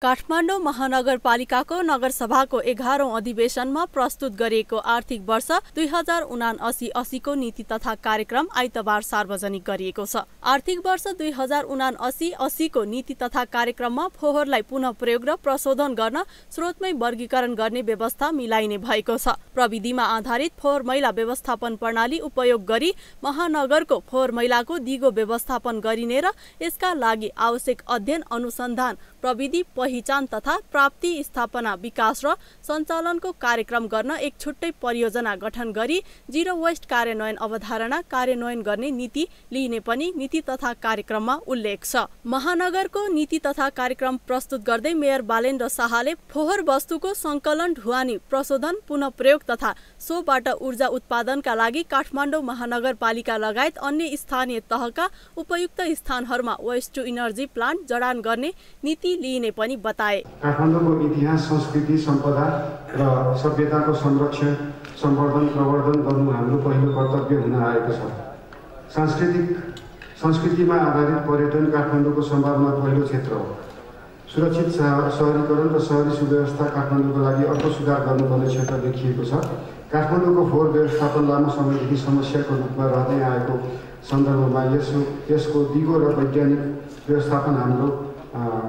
काठमाडौँ महानगरपालिकाको नगरसभाको 11औं अधिवेशनमा प्रस्तुत गरिएको आर्थिक वर्ष 2079-80 को नीति तथा कार्यक्रम आइतबार सार्वजनिक गरिएको छ। आर्थिक वर्ष 2079-80 को नीति तथा कार्यक्रममा फोहोरलाई पुनः प्रयोग र प्रशोधन गर्न स्रोतमै वर्गीकरण गर्ने व्यवस्था मिलाइने भएको छ। प्रविधिमा आधारित फोहोर मैला व्यवस्थापन प्रणाली उपयोग गरी महानगरको फोहोर मैलाको दिगो व्यवस्थापन गरिने र यसका लागि आवश्यक अध्ययन अनुसन्धान प्रविधि पहिचान तथा प्राप्ति स्थापना विकास र सञ्चालनको कार्यक्रम गर्न एक छुट्टै परियोजना गठन गरी जिरो वेस्ट कार्यान्वयन अवधारणा कार्यान्वयन गर्ने नीति लिइने पनि नीति तथा कार्यक्रममा उल्लेख छ। महानगरको नीति तथा कार्यक्रम प्रस्तुत गर्दै मेयर बालेन्द्र शाहले फोहोर वस्तुको संकलन ढुवानी प्रशोधन पुनः प्रयोग तथा सोबाट ऊर्जा उत्पादनका लागि काठमाडौँ महानगरपालिका लगायत अन्य स्थानीय तहका उपयुक्त स्थानहरूमा वेस्ट टु इनर्जी प्लान्ट जडान गर्ने नीति लिइने पनि बताए। काठमाडौँको इतिहास संस्कृति सम्पदा र सभ्यताको संरक्षण सम्वर्धन प्रवर्धन गर्नु हाम्रो पहिलो कर्तव्य हुन आएको छ। संस्कृतिमा आधारित पर्यटन काठमाडौँको सम्भावना पहिलो क्षेत्र हो। सुरक्षित शहरीकरण र शहरी सुव्यवस्था काठमाडौँको लागि अर्को सुधार गर्नुपर्ने क्षेत्र देखिएको छ। काठमाडौँको फोहोर व्यवस्थापन लामो समयदेखि समस्याको रूपमा रहँदै आएको सन्दर्भमा यसको दिगो र वैज्ञानिक व्यवस्थापन हाम्रो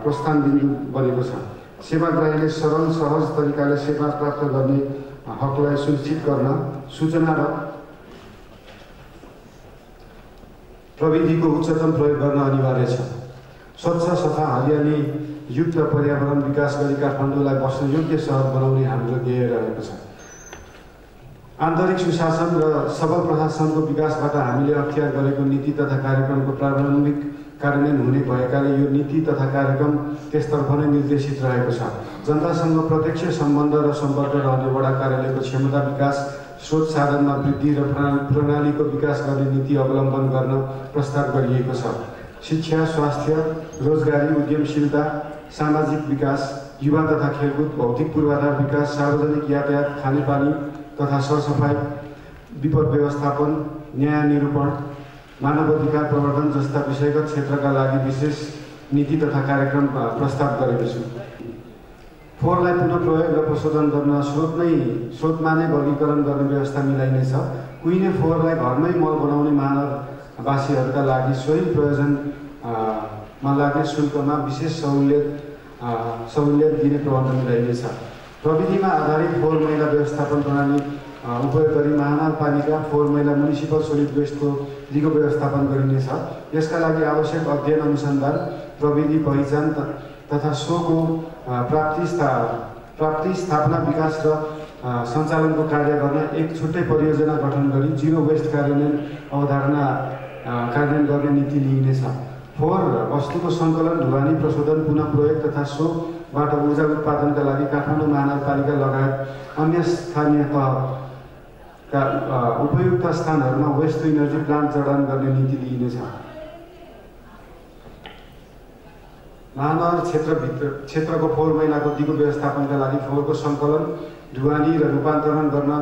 प्रस्थान बिन्दु बनेको छ। सेवाग्राहीले सरल सहज तरिकाले सेवा प्राप्त गर्ने हकलाई सुनिश्चित गर्न सूचना र प्रविधिको उच्चतम प्रयोग गर्न अनिवार्य छ। स्वच्छ सफा हरियाली युक्त पर्यावरण विकास गरी काठमाडौँलाई बस्न योग्य सहर बनाउने हाम्रो ध्येय रहेको छ। आन्तरिक सुशासन र सबल प्रशासनको विकासबाट हामीले अख्तियार गरेको नीति तथा कार्यक्रमको प्रारम्भिक कार्यान्वयन हुने भएकाले यो नीति तथा कार्यक्रम त्यसतर्फ नै निर्देशित रहेको छ। जनतासँग प्रत्यक्ष सम्बन्ध र सम्पर्क रहने वडा कार्यालयको क्षमता विकास स्रोत साधनमा वृद्धि र प्रणालीको विकास गर्ने नीति अवलम्बन गर्न प्रस्ताव गरिएको छ। शिक्षा स्वास्थ्य रोजगारी उद्यमशीलता सामाजिक विकास युवा तथा खेलकुद भौतिक पूर्वाधार विकास सार्वजनिक यातायात खानेपानी तथा सरसफाई विपद व्यवस्थापन न्याय निरूपण मानव अधिकार प्रवर्धन जस्ता विषयगत क्षेत्रका लागि विशेष नीति तथा कार्यक्रम प्रस्ताव गरेको छु। फोहोरलाई पुनः प्रयोग र प्रशोधन गर्न स्रोतमा नै वर्गीकरण गर्ने व्यवस्था मिलाइनेछ। कुहिने फोहोरलाई घरमै मल बनाउने महानगरवासीहरूका लागि सोही प्रयोजनमा लाग्ने शुल्कमा विशेष सहुलियत दिने प्रबन्ध मिलाइनेछ। प्रविधिमा आधारित फोहोर मैला व्यवस्थापन प्रणाली उपयोग गरी महानगरपालिका फोहोर मैला म्युनिसिपल सोलिड वेस्टको दिगो व्यवस्थापन गरिनेछ। यसका लागि आवश्यक अध्ययन अनुसन्धान प्रविधि पहिचान तथा सोको प्राप्ति स्थापना विकास र सञ्चालनको कार्य गर्न एक छुट्टै परियोजना गठन गरी जिरो वेस्ट कार्यान्वयन अवधारणा कार्यान्वयन गर्ने नीति लिइनेछ। फोहोर वस्तुको सङ्कलन ढुवानी प्रशोधन पुनः प्रयोग तथा सोबाट ऊर्जा उत्पादनका लागि काठमाडौँ महानगरपालिका लगायत अन्य स्थानीय तहका उपयुक्त स्थानहरूमा वेस्ट टु इनर्जी प्लान्ट जडान गर्ने नीति लिइनेछ। महानगर क्षेत्रको फोहोर मैलाको दिगो व्यवस्थापनका लागि फोहोरको सङ्कलन ढुवानी र रूपान्तरण गर्न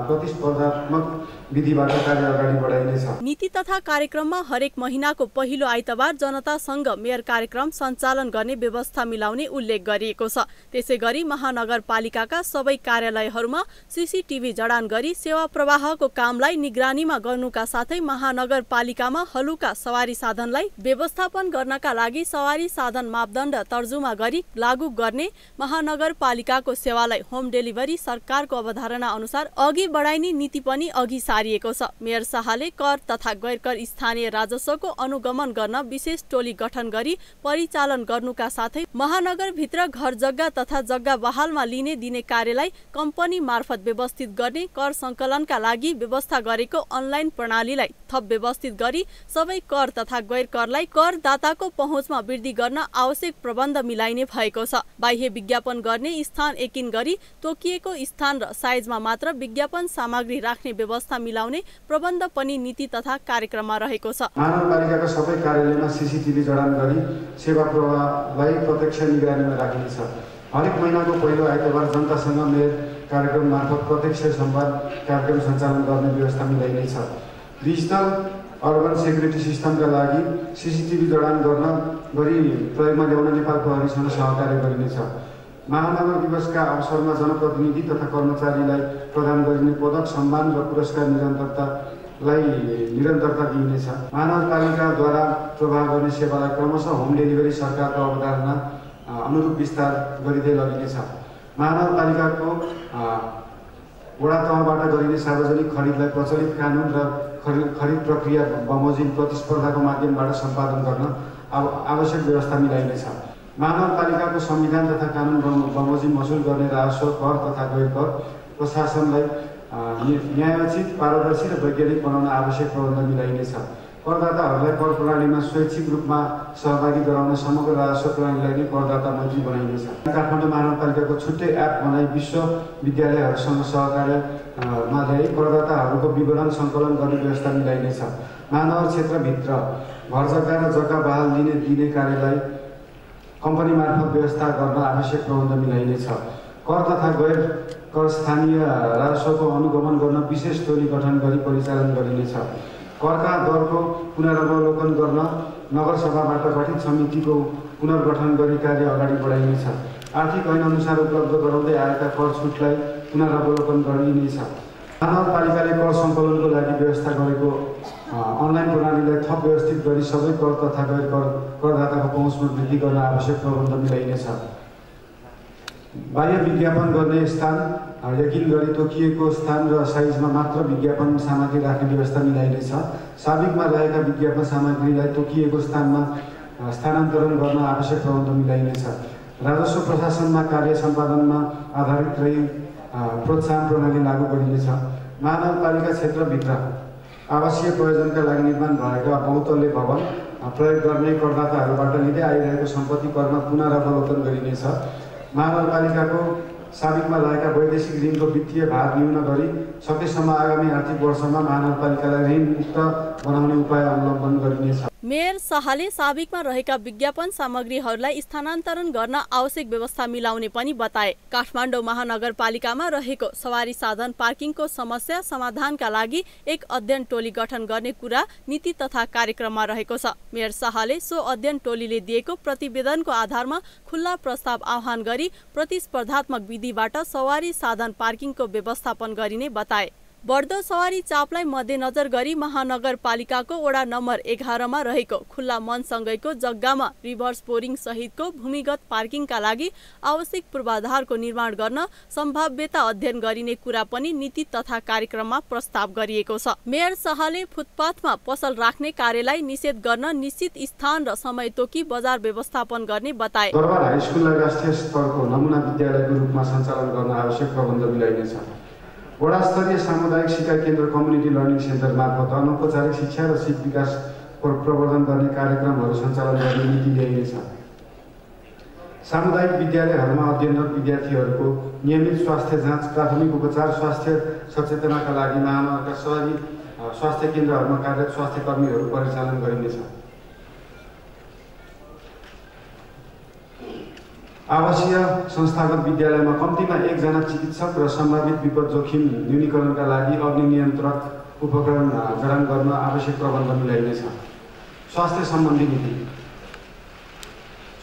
प्रतिस्पर्धात्मक विधिबाट कार्य अगाडि बढाइनेछ। नीति तथा कार्यक्रममा हरेक महिनाको पहिलो आइतबार जनतासँग मेयर कार्यक्रम सञ्चालन गर्ने व्यवस्था मिलाउने उल्लेख गरिएको छ। त्यसैगरी महानगरपालिकाका सबै कार्यालयहरूमा सीसीटीभी जडान गरी सेवा प्रवाहको कामलाई निगरानीमा गर्नुका साथै महानगरपालिकामा हलुका सवारी साधनलाई व्यवस्थापन गर्नका लागि सवारी साधन मापदण्ड तर्जुमा गरी लागू गर्ने महानगरपालिकाको सेवालाई होम डेलिभरी सरकारको अवधारणा अनुसार अघि बढाइने नीति पनि अघि सारिएको छ। मेयर शाहले कर तथा गैरकर स्थानीय राजस्वको अनुगमन गर्न विशेष टोली गठन गरी परिचालन गर्नुका साथै महानगरभित्र घर जग्गा तथा जग्गा बहालमा लिने दिने कार्यलाई कम्पनी मार्फत व्यवस्थित गर्ने कर सङ्कलनका लागि व्यवस्था गरेको अनलाइन प्रणालीलाई थप व्यवस्थित गरी सबै कर तथा गैरकरलाई करदाताको पहुँचमा वृद्धि गर्न आवश्यक प्रबन्ध मिलाइने भएको छ। बाह्य विज्ञापन गर्ने स्थान एकिन गरी तोकिएको स्थान र साइजमा मात्र विज्ञापन सामग्री राख्ने व्यवस्था मिलाउने प्रबन्ध पनि नीति तथा कार्यक्रममा रहेको छ। महानगरपालिकाका सबै कार्यालयमा सीसीटीभी जडान गरी सेवा प्रवाहलाई प्रत्यक्ष निगरानीमा राखिनेछ। हरेक महिनाको पहिलो आइतबार जनतासँग मेयर कार्यक्रम मार्फत प्रत्यक्ष संवाद कार्यक्रम सञ्चालन गर्ने व्यवस्था मिलाइनेछ। डिजिटल अर्बन सेक्युरिटी सिस्टमका लागि CCTV जडान गरी प्रयोगमा ल्याउन नेपाल प्रहरीसँग सहकार्य गरिनेछ। महानगर दिवसका अवसरमा जनप्रतिनिधि तथा कर्मचारीलाई प्रदान गरिने पदक सम्मान र पुरस्कार निरन्तरता दिइनेछ। महानगरपालिकाद्वारा प्रवाह गर्ने सेवालाई क्रमशः होम डेलिभरी सरकारको अवधारणा अनुरूप विस्तार गरिँदै लगिनेछ। महानगरपालिकाको वडा तहबाट गरिने सार्वजनिक खरिदलाई प्रचलित कानुन र खरिद प्रक्रिया बमोजिम प्रतिस्पर्धाको माध्यमबाट सम्पादन गर्न आवश्यक व्यवस्था मिलाइनेछ। महानगरपालिकाको संविधान तथा कानुन बमोजिम मसुल गर्ने राजस्व कर तथा गैर कर प्रशासनलाई न्यायोचित, पारदर्शी र वैज्ञानिक बनाउन आवश्यक प्रबन्ध मिलाइनेछ। करदाताहरूलाई कर प्रणालीमा स्वैच्छिक रूपमा सहभागी गराउन समग्र राजस्व प्रणालीलाई नै करदाता मैत्री बनाइनेछ। काठमाडौँ महानगरपालिकाको छुट्टै एप बनाई विश्वविद्यालयहरूसँग सहकार्यमा ल्याई करदाताहरूको विवरण सङ्कलन गर्ने व्यवस्था मिलाइनेछ। महानगर क्षेत्रभित्र घर जग्गा र जग्गा बहाल दिने कार्यलाई कम्पनी मार्फत व्यवस्था गर्न आवश्यक प्रबन्ध मिलाइनेछ। कर तथा गैर कर स्थानीय राजस्वको अनुगमन गर्न विशेष टोली गठन गरी परिचालन गरिनेछ। करका दरको पुनरावलोकन गर्न नगरसभाबाट गठित समितिको पुनर्गठन गरी कार्य अगाडि बढाइनेछ। आर्थिक ऐन अनुसार उपलब्ध गराउँदै आएका कर छुटलाई पुनरावलोकन गरिनेछ। महानगरपालिकाले कर सङ्कलनको लागि व्यवस्था गरेको अनलाइन प्रणालीलाई थप व्यवस्थित गरी सबै कर तथा गैर कर करदाताको पहुँचमा वृद्धि गर्न आवश्यक प्रबन्ध मिलाइनेछ। बाह्य विज्ञापन गर्ने स्थान यकिन गरी तोकिएको स्थान र साइजमा मात्र विज्ञापन सामग्री राख्ने व्यवस्था मिलाइनेछ। साबिकमा रहेका विज्ञापन सामग्रीलाई तोकिएको स्थानमा स्थानान्तरण गर्न आवश्यक प्रबन्ध मिलाइनेछ। राजस्व प्रशासनमा कार्य सम्पादनमा आधारित रही प्रोत्साहन प्रणाली लागू गरिनेछ। महानगरपालिका क्षेत्रभित्र आवासीय प्रयोजनका लागि निर्माण भएका बहुतल्ले भवन प्रयोग गर्ने करदाताहरूबाट लिँदै आइरहेको सम्पत्ति करमा पुनरावलोकन गरिनेछ। महानगरपालिकाको साबिकमा रहेका वैदेशिक ऋणको वित्तीय भार न्यून गरी सकेसम्म आगामी आर्थिक वर्षमा महानगरपालिकालाई ऋण मुक्त बनाउने उपाय अवलम्बन गरिनेछ। मेयर शाहले साबिकमा रहेका विज्ञापन सामग्रीहरूलाई स्थानान्तरण गर्न आवश्यक व्यवस्था मिलाउने पनि बताए। काठमाडौँ महानगरपालिकामा रहेको सवारी साधन पार्किङको समस्या समाधानका लागि एक अध्ययन टोली गठन गर्ने कुरा नीति तथा कार्यक्रममा रहेको छ। मेयर शाहले सो अध्ययन टोलीले दिएको प्रतिवेदनको आधारमा खुल्ला प्रस्ताव आह्वान गरी प्रतिस्पर्धात्मक विधिबाट सवारी साधन पार्किङको व्यवस्थापन गरिने बताए। बढ्दो सवारी चापलाई मध्यनजर गरी महानगरपालिकाको वडा नम्बर 11मा रहेको खुल्ला मनसँगैको जग्गामा रिभर्स बोरिङ सहितको भूमिगत पार्किङका लागि आवश्यक पूर्वाधारको निर्माण गर्न सम्भाव्यता अध्ययन गरिने कुरा पनि नीति तथा कार्यक्रममा प्रस्ताव गरिएको छ। मेयर शाहले फुटपाथमा पसल राख्ने कार्यलाई निषेध गर्न निश्चित स्थान र समय तोकी बजार व्यवस्थापन गर्ने बताए। दरबार हाई स्कुललाई राष्ट्रिय स्तरको नमुना विद्यालयको रूपमा सञ्चालन गर्न आवश्यक प्रबन्ध मिलाइनेछ। वडा स्तरीय सामुदायिक सिकाइ केन्द्र कम्युनिटी लर्निङ सेन्टर मार्फत अनौपचारिक शिक्षा र सिप विकास प्रवर्धन गर्ने कार्यक्रमहरू सञ्चालन गर्ने नीति ल्याइनेछ। सामुदायिक विद्यालयहरूमा अध्ययनरत विद्यार्थीहरूको नियमित स्वास्थ्य जाँच, प्राथमिक उपचार, स्वास्थ्य सचेतनाका लागि महानगरका शहरी स्वास्थ्य केन्द्रहरूमा कार्यरत स्वास्थ्य कर्मीहरू परिचालन गरिनेछ। आवासीय संस्थागत विद्यालयमा कम्तीमा 1 जना चिकित्सक र सम्भावित विपद जोखिम न्यूनीकरणका लागि अग्नि नियन्त्रक उपकरण जडान गर्न आवश्यक प्रबन्ध मिलाइनेछ। स्वास्थ्य सम्बन्धी नीति।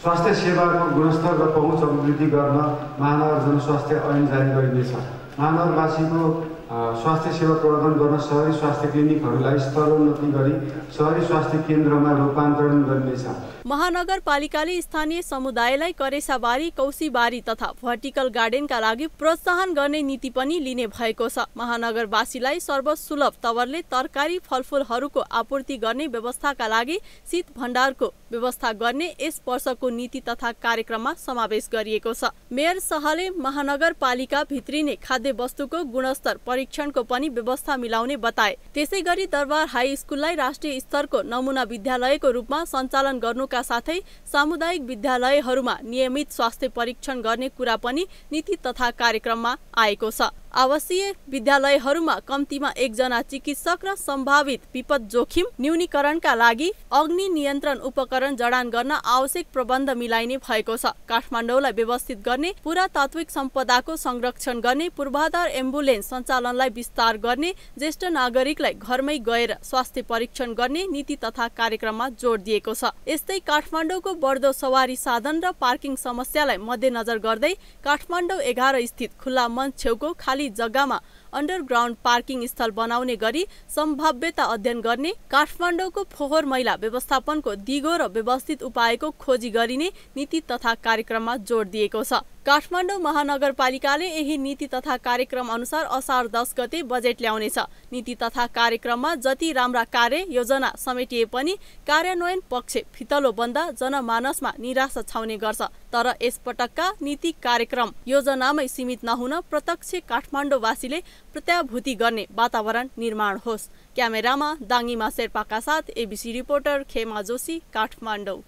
स्वास्थ्य सेवाको गुणस्तर र पहुँच अभिवृद्धि गर्न महानगर जनस्वास्थ्य ऐन जारी गरिनेछ। महानगरवासीको स्वास्थ्य सेवा प्रवर्धन गर्न शहरी स्वास्थ्य क्लिनिकहरूलाई स्तरोन्नति गरी शहरी स्वास्थ्य केन्द्रमा रूपान्तरण गरिनेछ। महानगरपालिकाले स्थानीय समुदायलाई करेसाबारी, कौसीबारी तथा भर्टिकल गार्डनका लागि प्रोत्साहन गर्ने नीति पनि लिने भएको छ। महानगरवासीलाई सर्वसुलभ तवरले तरकारी फलफुलहरूको आपूर्ति गर्ने व्यवस्थाका लागि शीत भण्डारको व्यवस्था गर्ने यस वर्षको नीति तथा कार्यक्रममा समावेश गरिएको छ। मेयर शाहले महानगरपालिका भित्रिने खाद्य वस्तुको गुणस्तर परीक्षणको पनि व्यवस्था मिलाउने बताए। त्यसैगरी दरबार हाई स्कुललाई राष्ट्रिय स्तरको नमुना विद्यालयको रूपमा सञ्चालन गर्नुका साथै सामुदायिक विद्यालयहरूमा नियमित स्वास्थ्य परीक्षण गर्ने कुरा पनि नीति तथा कार्यक्रममा आएको छ। आवासीय विद्यालयहरूमा कम्तीमा 1 जना चिकित्सक र सम्भावित विपद जोखिम न्यूनीकरणका लागि अग्नि नियन्त्रण उपकरण जडान गर्न आवश्यक प्रबन्ध मिलाइने भएको छ। काठमाडौँलाई व्यवस्थित गर्ने, पुरातात्विक सम्पदाको संरक्षण गर्ने, पूर्वाधार एम्बुलेन्स सञ्चालनलाई विस्तार गर्ने, ज्येष्ठ नागरिकलाई घरमै गएर स्वास्थ्य परीक्षण गर्ने नीति तथा कार्यक्रममा जोड दिएको छ। यस्तै काठमाडौँको बढ्दो सवारी साधन र पार्किङ समस्यालाई मध्यनजर गर्दै काठमाडौँ 11 स्थित खुल्ला मञ्च छेउको खाली जग्गामा अन्डरग्राउन्ड पार्किङ स्थल बनाउने गरी सम्भाव्यता अध्ययन गर्ने, काठमाडौँको फोहोर मैला व्यवस्थापनको दिगो र व्यवस्थित उपायको खोजी गरिने नीति तथा कार्यक्रममा जोड दिएको छ। काठमाडौँ महानगरपालिकाले यही नीति तथा कार्यक्रम अनुसार असार 10 गते बजेट ल्याउनेछ। नीति तथा कार्यक्रममा जति राम्रा कार्य योजना समेटिए पनि कार्यान्वयन पक्ष फितलो बन्दा जनमानसमा निराशा छाउने गर्छ। तर यसपटकका नीति कार्यक्रम योजनामै सीमित नहुन प्रत्यक्ष काठमाडौँवासीले प्रत्याभूति गर्ने वातावरण निर्माण होस्। क्यामेरामा दाङीमा शेर्पाका साथ एबीसी रिपोर्टर खेमा जोशी, काठमाडौँ।